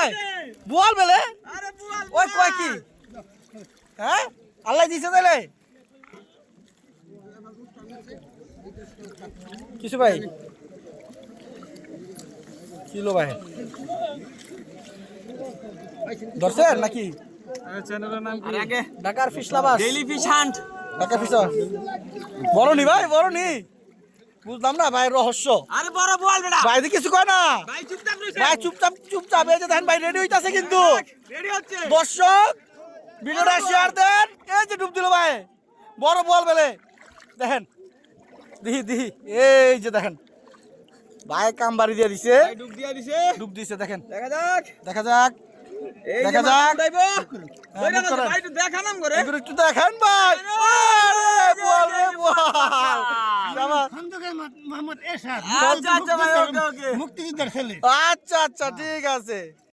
ভাই বোয়াল মেলে ওই কয় কি হ্যাঁ আল্লাহ দিছে তাইলে কিছু ভাই কিলো ভাই ধরছেন নাকি চ্যানেলের নাম কি? ঢাকার ফিশ লাভার ডেইলি ফিশ হান্ট। ঢাকার ফিশ বড় নি ভাই বড় নি বুঝলাম না ভাই রহস্য আরে বড় বল বেটা। ভাই কিছু কয় না ভাই চুপচাপ রইছে। ভাই চুপচাপ চুপচাপ এই যে দেখেন ভাই রেডি হইতাছে কিন্তু রেডি হচ্ছে। দর্শক ভিডিওটা শেয়ার দেন এই যে ডুব দিল ভাই বড় বল বেলে দেখেন দিহি দিহি এই যে দেখেন ভাই কামবাড়ি দিয়ে দিছে ভাই ডুব দিয়া দিছে। ডুব দিছে দেখেন দেখা যাক। দেখা যাক এই দেখা যে যাক। মাছ উঠাইবো। হ্যাঁ, কইরা মুখ করেন। ভাই একটু দেখালাম করে। এগুলো একটু দেখেন ভাই আরে বল রে বল শাবাশ। খন্দকার মোহাম্মদ এরশাদ আচ্ছা আচ্ছা ভাই ওকে ওকে। মুক্তিযোদ্ধার ছেলে আচ্ছা আচ্ছা ঠিক আছে